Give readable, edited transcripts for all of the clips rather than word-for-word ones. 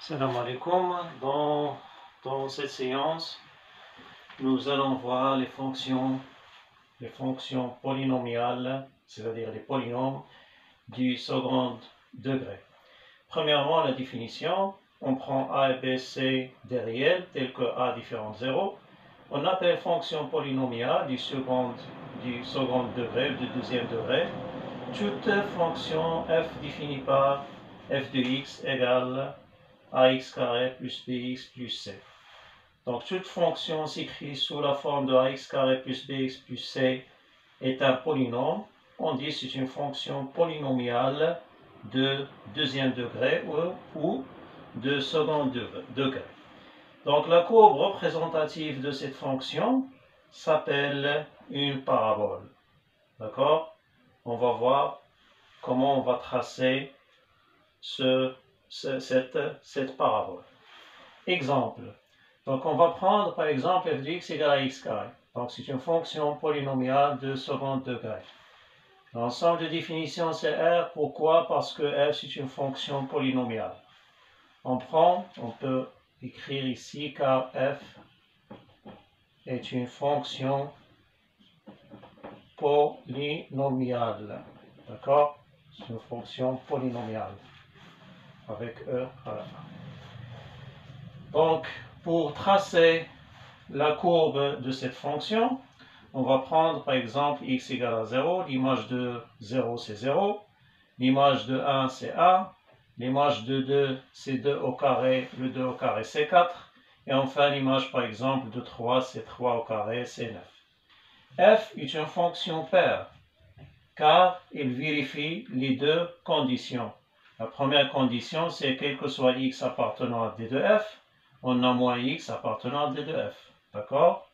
Salam alaikum. Dans cette séance, nous allons voir les fonctions polynomiales, c'est-à-dire les polynômes du second degré. Premièrement, la définition. On prend a et b, c des réels tels que a différent de 0. On appelle fonction polynomiale du second degré ou du deuxième degré toute fonction f définie par f de x égale ax carré plus bx plus c. Donc toute fonction s'écrit sous la forme de ax carré plus bx plus c est un polynôme. On dit que c'est une fonction polynomiale de deuxième degré ou de second degré. Donc la courbe représentative de cette fonction s'appelle une parabole. D'accord? On va voir comment on va tracer cette parabole. Exemple. Donc on va prendre par exemple f de x égale à x carré. Donc c'est une fonction polynomiale de second degré. L'ensemble de définition c'est R. Pourquoi? Parce que f c'est une fonction polynomiale. On peut écrire ici car f est une fonction polynomiale. D'accord? C'est une fonction polynomiale avec E à la fin. Donc, pour tracer la courbe de cette fonction, on va prendre par exemple x égale à 0, l'image de 0 c'est 0, l'image de 1 c'est 1, l'image de 2 c'est 2 au carré, le 2 au carré c'est 4, et enfin l'image par exemple de 3 c'est 3 au carré c'est 9. F est une fonction paire, car il vérifie les deux conditions. La première condition c'est quel que soit x appartenant à D de f, on a moins x appartenant à D de f. D'accord?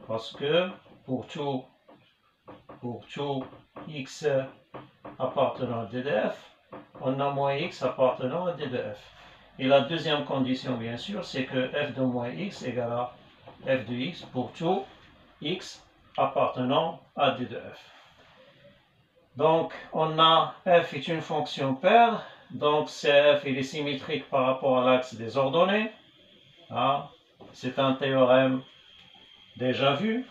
Parce que pour tout x appartenant à D de f, on a moins x appartenant à D de f. Et la deuxième condition, bien sûr, c'est que f de moins x égale à f de x pour tout x appartenant à D de f. Donc, on a f est une fonction paire, donc CF est symétrique par rapport à l'axe des ordonnées. Ah, c'est un théorème déjà vu.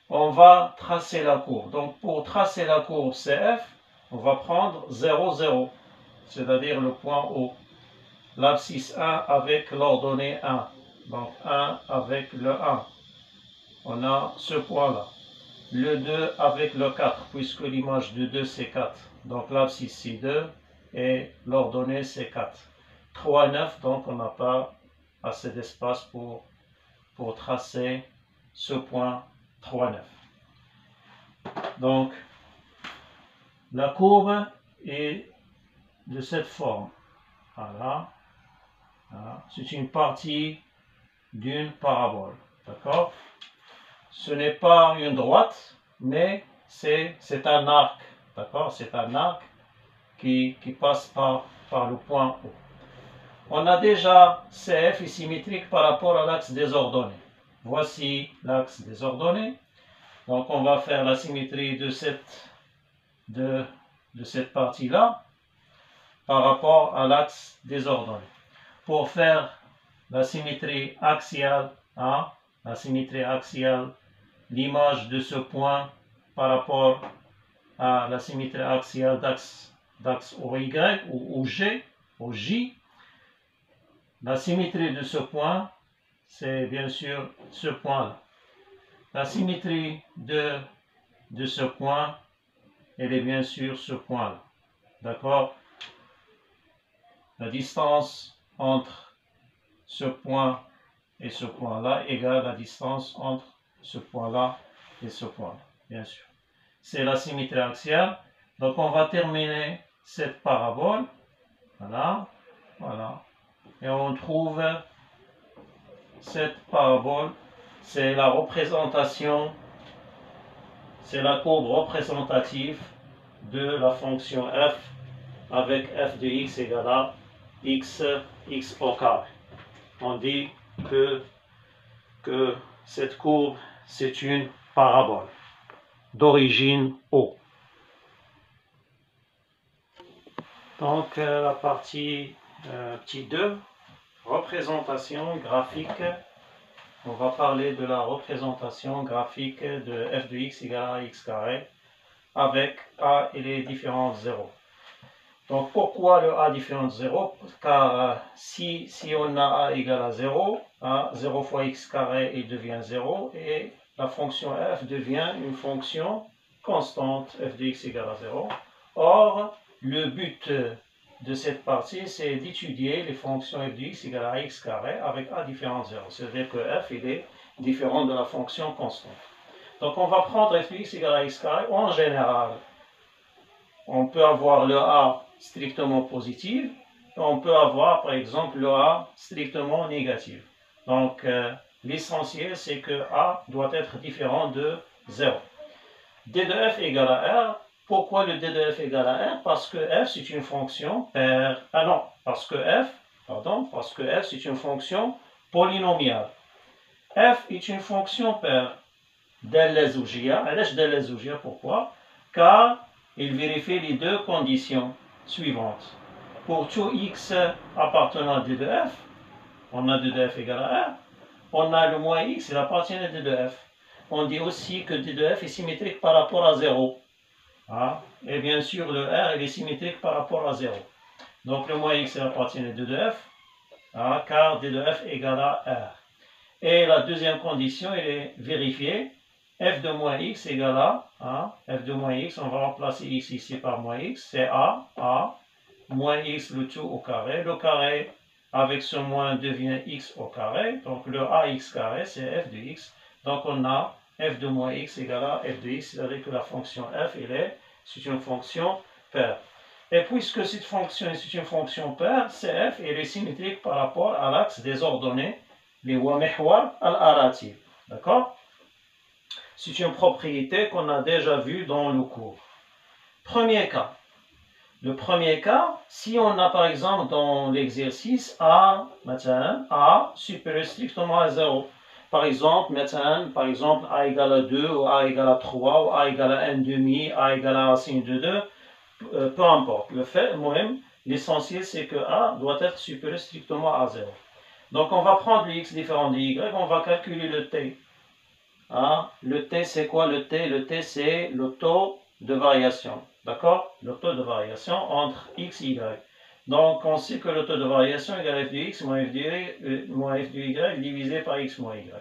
On va tracer la courbe. Donc, pour tracer la courbe CF, on va prendre 0, 0, c'est-à-dire le point O. L'abscisse 1 avec l'ordonnée 1. Donc, 1 avec le 1. On a ce point-là. Le 2 avec le 4, puisque l'image de 2 c'est 4. Donc, l'abscisse c'est 2 et l'ordonnée c'est 4. 3, 9, donc on n'a pas assez d'espace pour tracer ce point 3, 9. Donc, la courbe est de cette forme. Voilà. Voilà. C'est une partie d'une parabole. D'accord? Ce n'est pas une droite, mais c'est un arc. D'accord? C'est un arc qui passe par le point O. On a déjà CF est symétrique par rapport à l'axe des ordonnées. Voici l'axe des ordonnées. Donc on va faire la symétrie de cette partie-là par rapport à l'axe des ordonnées. Pour faire la symétrie axiale, l'image de ce point par rapport à la symétrie axiale d'axe OY ou J, la symétrie de ce point, c'est bien sûr ce point-là. La symétrie de ce point, elle est bien sûr ce point-là. D'accord? La distance entre ce point et ce point-là égale la distance entre ce point-là et ce point-là, bien sûr. C'est la symétrie axiale. Donc on va terminer cette parabole. Voilà. Voilà. Et on trouve cette parabole. C'est la représentation, c'est la courbe représentative de la fonction f avec f de x égale à x au carré. On dit que cette courbe, c'est une parabole d'origine O. Donc la partie Petit 2, représentation graphique. On va parler de la représentation graphique de f de x égale à x carré avec a et les différents zéros. Donc pourquoi le a différent de 0? Car si on a a égale à 0, 0 fois x carré il devient 0 et la fonction f devient une fonction constante f de x égale à 0. Or, le but de cette partie, c'est d'étudier les fonctions f de x égale à x carré avec a différent de 0. C'est-à-dire que f il est différent de la fonction constante. Donc on va prendre f de x égale à x carré. En général, on peut avoir le a strictement positif, et on peut avoir par exemple le a strictement négatif. Donc l'essentiel c'est que a doit être différent de 0. d de f égale à r. Pourquoi le d de f égale à r? Parce que f c'est une fonction paire. Parce que f c'est une fonction polynomiale. f est une fonction paire دالة زوجية. علاش دالة زوجية? Pourquoi? Car il vérifie les deux conditions suivantes. Pour tout x appartenant à d de f, on a d de f égale à r, on a le moins x, il appartient à d de f. On dit aussi que d de f est symétrique par rapport à 0. Et bien sûr, le r il est symétrique par rapport à 0. Donc le moins x il appartient à d de f, car d de f égale à r. Et la deuxième condition, elle est vérifiée. F de moins x égale à, f de moins x, on va remplacer x ici par moins x, c'est a, moins x le tout au carré. Le carré avec ce moins devient x au carré, donc le ax carré c'est f de x. Donc on a f de moins x égale à f de x, c'est-à-dire que la fonction f, c'est une fonction paire. Et puisque cette fonction est une fonction paire, c'est f, elle est symétrique par rapport à l'axe des ordonnées, les wamihwar al-arati. D'accord? C'est une propriété qu'on a déjà vue dans le cours. Premier cas. Le premier cas, si on a par exemple dans l'exercice a supérieur strictement à 0. Par exemple, a égale à 2, ou a égale à 3, ou a égale à 1,5, a égale à sin de 2, peu importe. Le fait, moi-même, l'essentiel c'est que a doit être supérieur strictement à 0. Donc on va prendre le x différent de y, on va calculer le t. Le t c'est quoi le t? Le t c'est le taux de variation. D'accord? Le taux de variation entre x et y. Donc on sait que le taux de variation égale f de x moins f de y divisé par x moins y.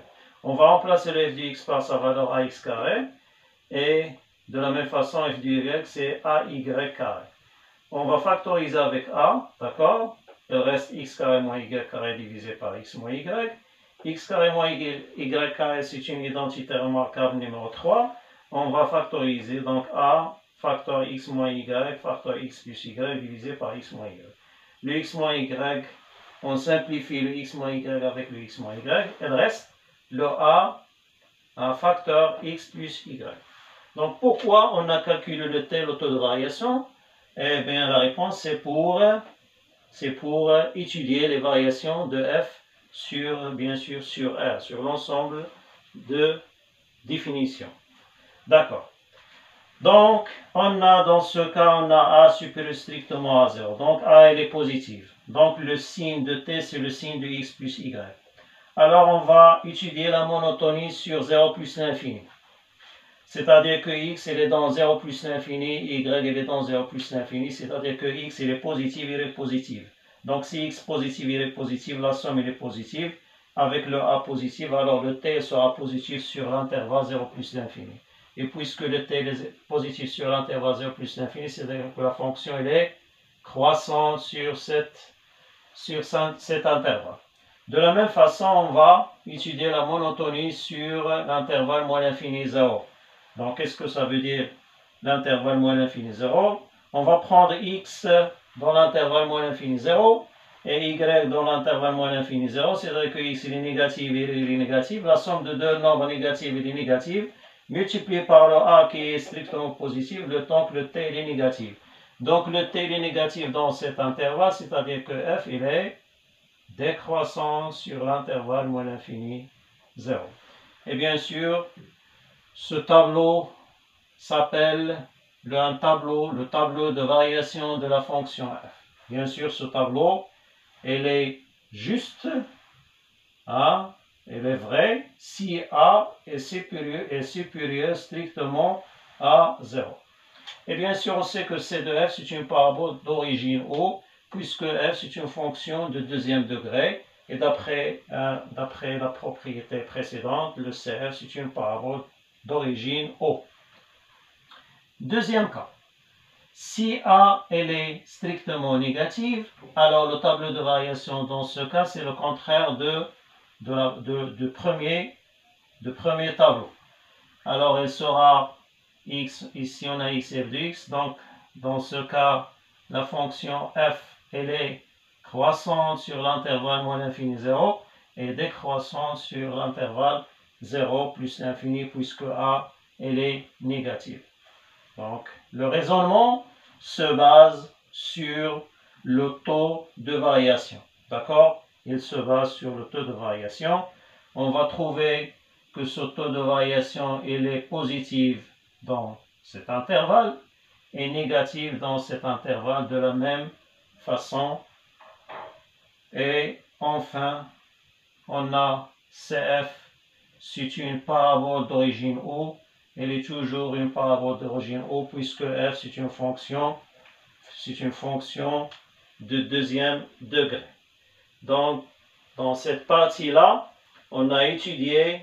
On va remplacer le f de x par sa valeur ax carré. Et de la même façon f de y c'est ay carré. On va factoriser avec a. D'accord? Il reste x carré moins y carré divisé par x moins y. X carré moins y carré, c'est une identité remarquable numéro 3. On va factoriser donc a facteur x moins y facteur x plus y divisé par x moins y. Le x moins y, on simplifie le x moins y avec le x moins y. Il reste le a facteur x plus y. Donc pourquoi on a calculé le t, le taux de variation? Eh bien la réponse c'est pour étudier les variations de f bien sûr sur R, sur l'ensemble de définitions. D'accord. Donc, dans ce cas, on a A supérieur strictement à 0. Donc, A, elle est positive. Donc, le signe de T, c'est le signe de X plus Y. Alors, on va étudier la monotonie sur 0 plus l'infini. C'est-à-dire que X, elle est dans 0 plus l'infini, Y, elle est dans 0 plus l'infini. C'est-à-dire que X, elle est positive, elle est positive. Donc si x positif il est positif, la somme il est positive. Avec le a positif, alors le t sera positif sur l'intervalle 0 plus l'infini. Et puisque le t est positif sur l'intervalle 0 plus l'infini, c'est-à-dire que la fonction elle est croissante sur cet intervalle. De la même façon, on va étudier la monotonie sur l'intervalle moins l'infini 0. Donc qu'est-ce que ça veut dire l'intervalle moins l'infini 0? On va prendre x dans l'intervalle moins l'infini 0 et y dans l'intervalle moins l'infini 0, c'est-à-dire que x il est négatif et il est négatif. La somme de deux nombres négatifs et négatifs multiplié par le a qui est strictement positif, le temps que le t il est négatif. Donc le t il est négatif dans cet intervalle, c'est-à-dire que f il est décroissant sur l'intervalle moins l'infini 0. Et bien sûr, ce tableau s'appelle le tableau de variation de la fonction f. Bien sûr, ce tableau, elle est juste, hein, elle est vraie si A est supérieur strictement à 0. Et bien sûr, on sait que C de f, c'est une parabole d'origine O, puisque f, c'est une fonction de deuxième degré. Et d'après la propriété précédente, le CF, c'est une parabole d'origine O. Deuxième cas. Si A elle est strictement négative, alors le tableau de variation dans ce cas, c'est le contraire de premier tableau. Alors elle sera x, ici on a x et f de x, donc dans ce cas, la fonction f elle est croissante sur l'intervalle moins l'infini 0 et décroissante sur l'intervalle 0 plus l'infini puisque A elle est négative. Donc le raisonnement se base sur le taux de variation. D'accord? Il se base sur le taux de variation. On va trouver que ce taux de variation il est positif dans cet intervalle et négatif dans cet intervalle de la même façon. Et enfin, on a CF, c'est une parabole d'origine O. Elle est toujours une parabole d'origine O puisque f c'est une fonction de deuxième degré. Donc, dans cette partie-là, on a étudié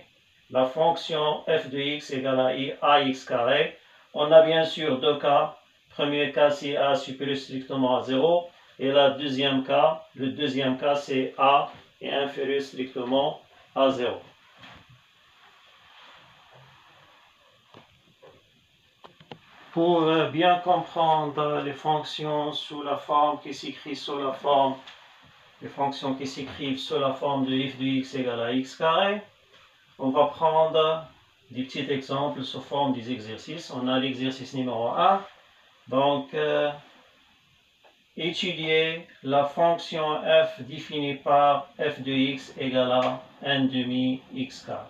la fonction f de x égale à ax carré. On a bien sûr deux cas. Premier cas, c'est a supérieur strictement à 0. Et le deuxième cas, c'est a est inférieur strictement à 0. Pour bien comprendre les fonctions sous la forme qui s'écrit sous la forme, les fonctions qui s'écrivent sous la forme de f de x égale à x carré, on va prendre des petits exemples sous forme des exercices. On a l'exercice numéro 1. Donc, étudier la fonction f définie par f de x égale à 1 demi x carré.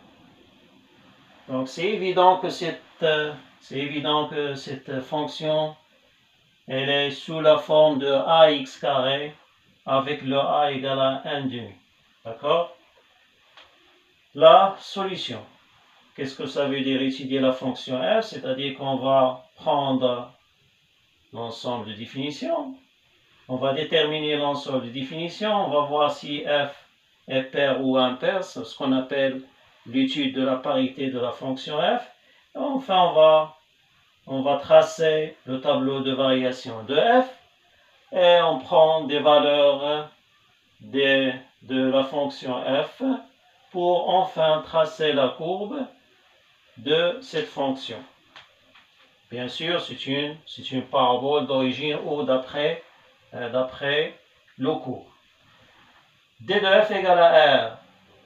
Donc, c'est évident que cette fonction elle est sous la forme de ax carré avec le a égale à 1 demi. D'accord? La solution. Qu'est-ce que ça veut dire étudier la fonction f? C'est-à-dire qu'on va prendre l'ensemble de définitions. On va déterminer l'ensemble de définitions. On va voir si f est pair ou impair. C'est ce qu'on appelle l'étude de la parité de la fonction f. Et enfin, on va tracer le tableau de variation de f. Et on prend des valeurs de la fonction f pour enfin tracer la courbe de cette fonction. Bien sûr, c'est une parabole d'origine O d'après le cours. D de f égale à R,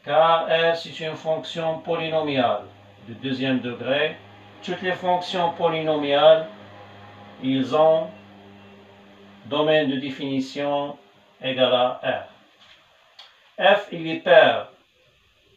car R c'est une fonction polynomiale de deuxième degré. Toutes les fonctions polynomiales, ils ont domaine de définition égal à R. F il est pair.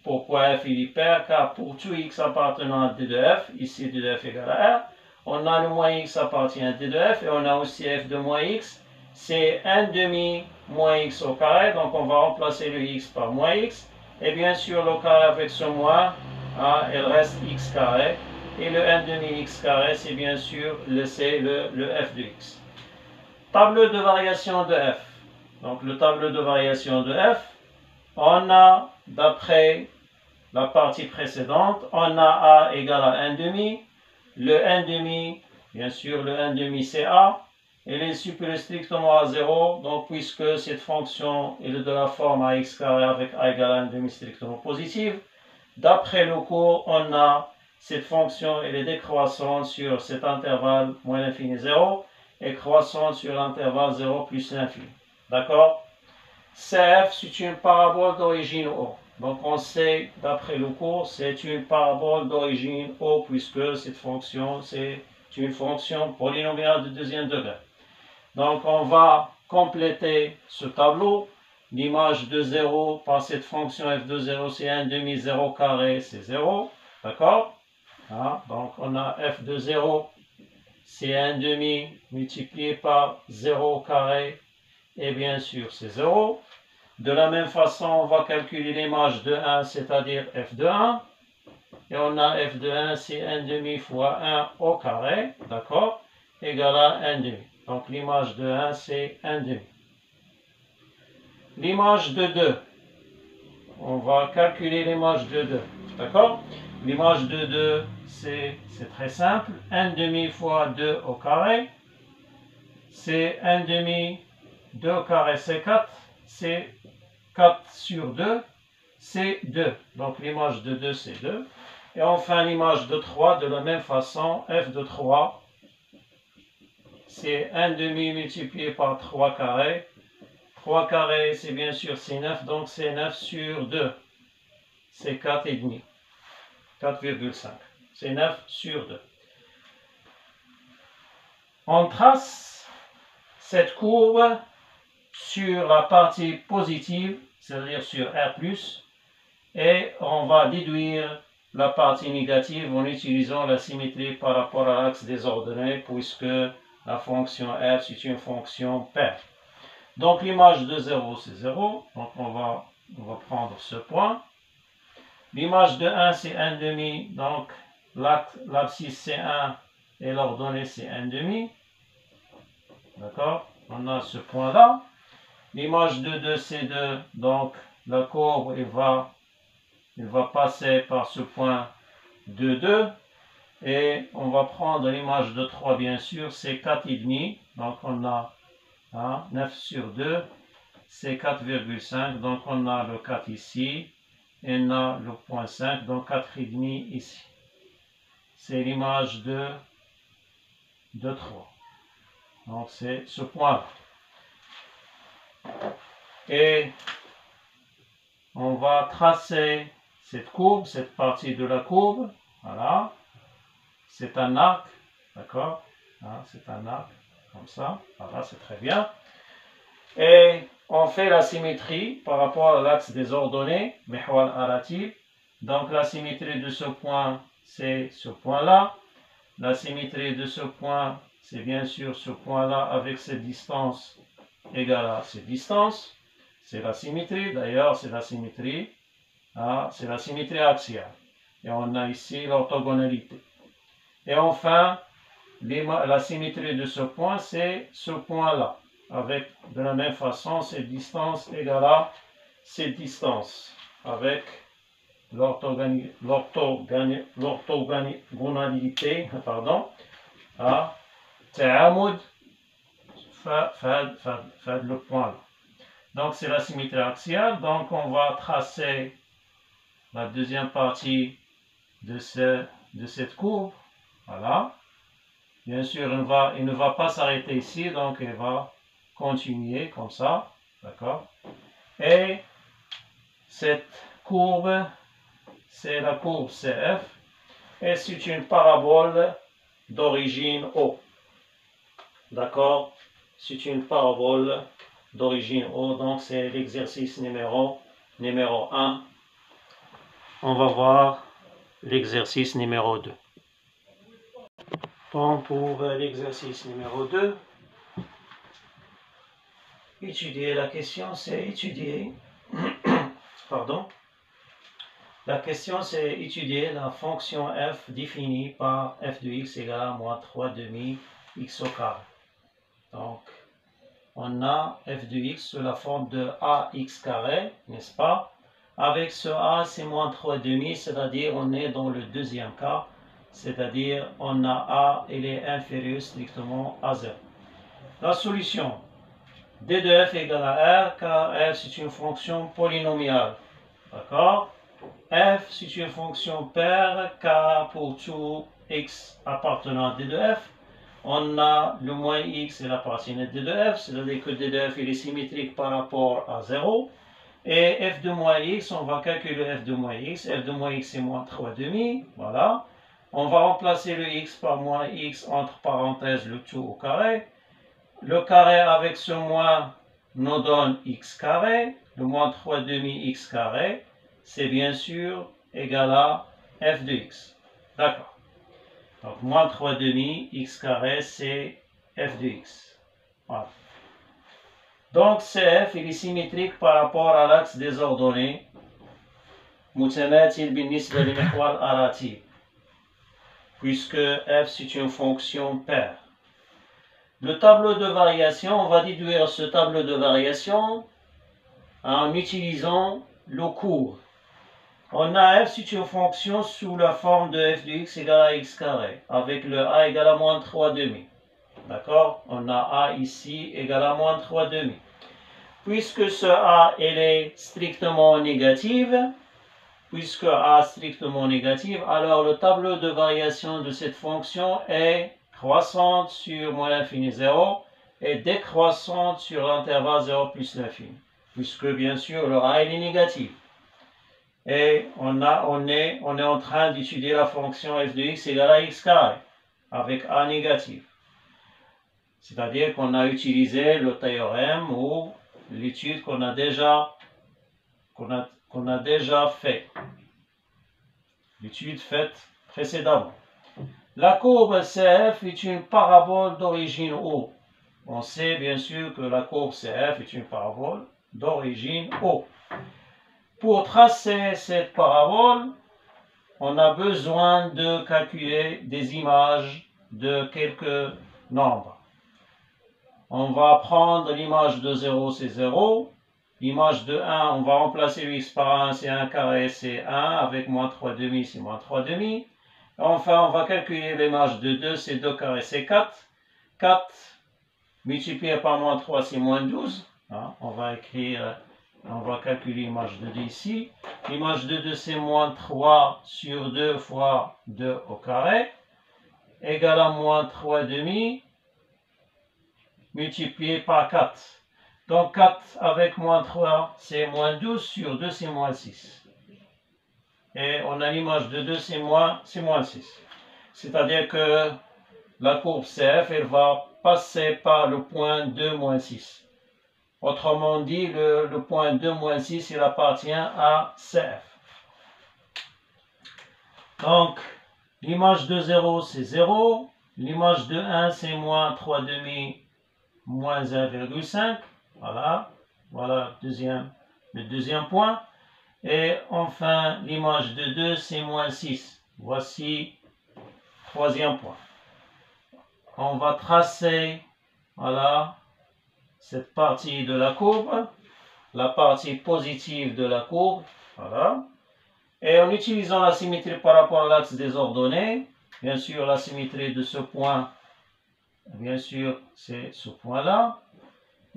Pourquoi f il est pair? Car pour tout x appartenant à D de f, ici D de f égale à R, on a le moins x appartient à D de f et on a aussi f de moins x. C'est 1 demi moins x au carré, donc on va remplacer le x par moins x. Et bien sûr, le carré avec ce moins, il reste x carré. Et le 1 demi x carré, c'est bien sûr le f de x. Tableau de variation de f. Donc le tableau de variation de f, on a, d'après la partie précédente, on a a égale à 1 demi. Le 1 demi, bien sûr, le 1 demi c'est a. Elle est supérieure strictement à 0, donc puisque cette fonction est de la forme ax carré avec a égale à 1 demi strictement positive, d'après le cours, on a cette fonction, elle est décroissante sur cet intervalle moins l'infini 0 et croissante sur l'intervalle 0 plus l'infini. D'accord? CF, c'est une parabole d'origine O. Donc on sait, d'après le cours, c'est une parabole d'origine O puisque cette fonction, c'est une fonction polynomiale de deuxième degré. Donc on va compléter ce tableau. L'image de 0 par cette fonction f de 0, c'est 1 demi 0 carré, c'est 0. D'accord? Donc on a f de 0, c'est 1 demi multiplié par 0 carré, et bien sûr c'est 0. De la même façon, on va calculer l'image de 1, c'est-à-dire f de 1. Et on a f de 1, c'est 1,5 fois 1 au carré, d'accord, égal à 1,5. Donc l'image de 1, c'est 1,5. L'image de 2, on va calculer l'image de 2, d'accord. L'image de 2, c'est très simple. 1,5 fois 2 au carré, c'est 1,5, 2 au carré, c'est 4, c'est 4 sur 2, c'est 2. Donc l'image de 2, c'est 2. Et enfin l'image de 3, de la même façon, f de 3, c'est 1,5 multiplié par 3 carrés. 3 carrés, c'est bien sûr, c'est 9, donc c'est 9 sur 2. C'est 4,5. 4,5. C'est 9 sur 2. On trace cette courbe sur la partie positive, c'est-à-dire sur R+, et on va déduire la partie négative en utilisant la symétrie par rapport à l'axe des ordonnées, puisque la fonction R, c'est une fonction paire. Donc l'image de 0, c'est 0, donc on va prendre ce point. L'image de 1, c'est 1,5, donc l'abscisse c'est 1 et l'ordonnée c'est 1,5. D'accord? On a ce point-là. L'image de 2, c'est 2, donc la courbe il va passer par ce point de 2. Et on va prendre l'image de 3, bien sûr, c'est 4,5. Donc on a 9 sur 2, c'est 4,5. Donc on a le 4 ici. Et on a le point 5, donc 4,5 ici. C'est l'image de 3. Donc c'est ce point-là. Et on va tracer cette courbe, cette partie de la courbe. Voilà. C'est un arc, d'accord? C'est un arc, comme ça. Voilà, c'est très bien. Et on fait la symétrie par rapport à l'axe des ordonnées, Mihwal Aratib. Donc la symétrie de ce point, c'est ce point-là. La symétrie de ce point, c'est bien sûr ce point-là avec cette distance égale à cette distance. C'est la symétrie, d'ailleurs, c'est la symétrie. C'est la symétrie axiale. Et on a ici l'orthogonalité. Et enfin, la symétrie de ce point, c'est ce point-là. Avec, de la même façon, cette distance égale à cette distance. Avec l'orthogonalité, pardon, à Ta'amud, le point là. Donc c'est la symétrie axiale. Donc on va tracer la deuxième partie de cette courbe. Voilà. Bien sûr, il ne va pas s'arrêter ici, donc il va continuer comme ça. D'accord? Et cette courbe, c'est la courbe CF. Et c'est une parabole d'origine O. D'accord? C'est une parabole d'origine O. Donc c'est l'exercice numéro 1. On va voir l'exercice numéro 2. Bon, pour l'exercice numéro 2, étudier la question, c'est étudier. Pardon. La question, c'est étudier la fonction f définie par f de x égale à moins 3 demi x au carré. Donc, on a f de x sous la forme de ax carré, n'est-ce pas? Avec ce a, c'est moins 3 demi, c'est-à-dire on est dans le deuxième cas, c'est-à-dire on a a, il est inférieur strictement à 0. La solution, d de f égale à r, car r c'est une fonction polynomiale. D'accord? F c'est une fonction paire, car pour tout x appartenant à d de f, on a le moins x et la partie nette d de f, c'est-à-dire que d de f il est symétrique par rapport à 0. Et f de moins x, on va calculer f de moins x. F de moins x c'est moins 3 demi, voilà. On va remplacer le x par moins x entre parenthèses le tout au carré. Le carré avec ce moins nous donne x carré. Le moins 3 demi x carré, c'est bien sûr égal à f de x. D'accord. Donc moins 3 demi x carré, c'est f de x. Voilà. Donc CF il est symétrique par rapport à l'axe des ordonnées متماثل بالنسبة لمحور الراتب puisque f c'est une fonction paire. Le tableau de variation, on va déduire ce tableau de variation en utilisant le cours. On a f c'est une fonction sous la forme de f de x égale à x carré, avec le a égale à moins 3 demi. D'accord? On a a ici égale à moins 3 demi. Puisque ce a elle est strictement négative, alors le tableau de variation de cette fonction est croissante sur moins l'infini 0 et décroissante sur l'intervalle 0 plus l'infini, puisque bien sûr le a il est négatif. Et on est en train d'étudier la fonction f de x égale à x carré avec a négatif. C'est-à-dire qu'on a utilisé le théorème ou l'étude qu'on a déjà fait. L'étude faite précédemment. La courbe CF est une parabole d'origine O. On sait bien sûr que la courbe CF est une parabole d'origine O. Pour tracer cette parabole, on a besoin de calculer des images de quelques nombres. On va prendre l'image de 0, c'est 0. L'image de 1, on va remplacer le x par 1, c'est 1 carré, c'est 1, avec moins 3 demi, c'est moins 3 demi. Enfin, on va calculer l'image de 2, c'est 2 carré, c'est 4. 4 multiplié par moins 3, c'est moins 12. Hein, on va calculer l'image de 2 ici. L'image de 2, c'est moins 3 sur 2 fois 2 au carré, égale à moins 3 demi, multiplié par 4. Donc 4 avec moins 3, c'est moins 12 sur 2, c'est moins 6. Et on a l'image de 2, c'est moins 6. C'est-à-dire que la courbe CF, elle va passer par le point 2, moins 6. Autrement dit, le point 2, moins 6, il appartient à CF. Donc, l'image de 0, c'est 0. L'image de 1, c'est moins 3 demi, moins 1,5. Voilà le deuxième point. Et enfin, l'image de 2, c'est moins 6. Voici le troisième point. On va tracer, voilà, cette partie de la courbe, la partie positive de la courbe, voilà. Et en utilisant la symétrie par rapport à l'axe des ordonnées, bien sûr, la symétrie de ce point, bien sûr, c'est ce point-là.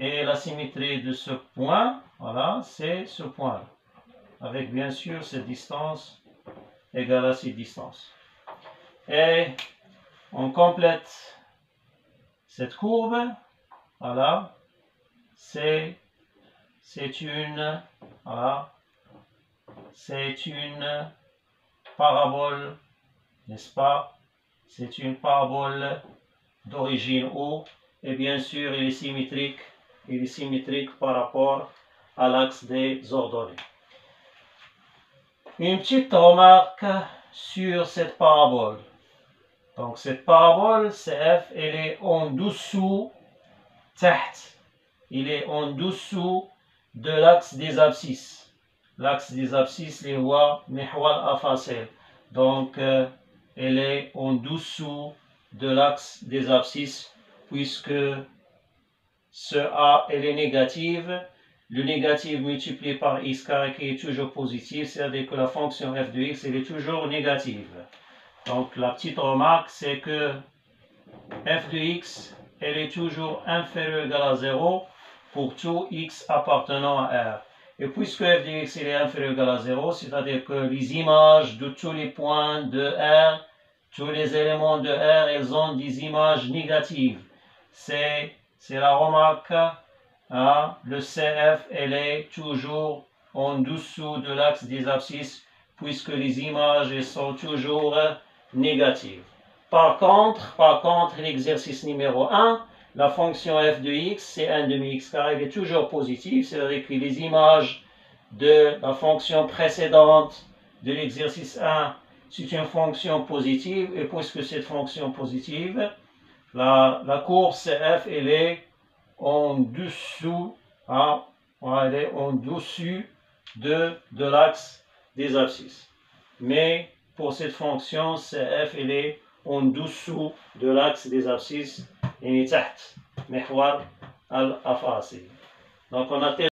Et la symétrie de ce point, voilà, c'est ce point-là. Avec bien sûr cette distance égale à cette distance. Et on complète cette courbe, voilà, c'est une parabole, n'est-ce pas? C'est une parabole d'origine O, et bien sûr il est symétrique par rapport à l'axe des ordonnées. Une petite remarque sur cette parabole. Donc cette parabole CF, elle est en dessous, il est en dessous de l'axe des abscisses. L'axe des abscisses, les voies محور أفاصيل. Donc elle est en dessous de l'axe des abscisses puisque ce A, elle est négative. Le négatif multiplié par x carré qui est toujours positif, c'est-à-dire que la fonction f de x, elle est toujours négative. Donc la petite remarque, c'est que f de x, elle est toujours inférieure ou égale à 0 pour tout x appartenant à R. Et puisque f de x, elle est inférieure ou égale à 0, c'est-à-dire que les images de tous les points de R, tous les éléments de R, elles ont des images négatives. C'est la remarque. Le CF, elle est toujours en dessous de l'axe des abscisses puisque les images elles sont toujours négatives. Par contre, l'exercice numéro 1, la fonction f de x, c'est 1 demi x carré, elle est toujours positive, c'est-à-dire que les images de la fonction précédente de l'exercice 1, c'est une fonction positive, et puisque cette fonction positive, la courbe CF, elle est en dessous va aller en dessus de l'axe des abscisses. Mais pour cette fonction, CF elle est en dessous de l'axe des abscisses, يعني تحت محور الأفاصيل. Donc on a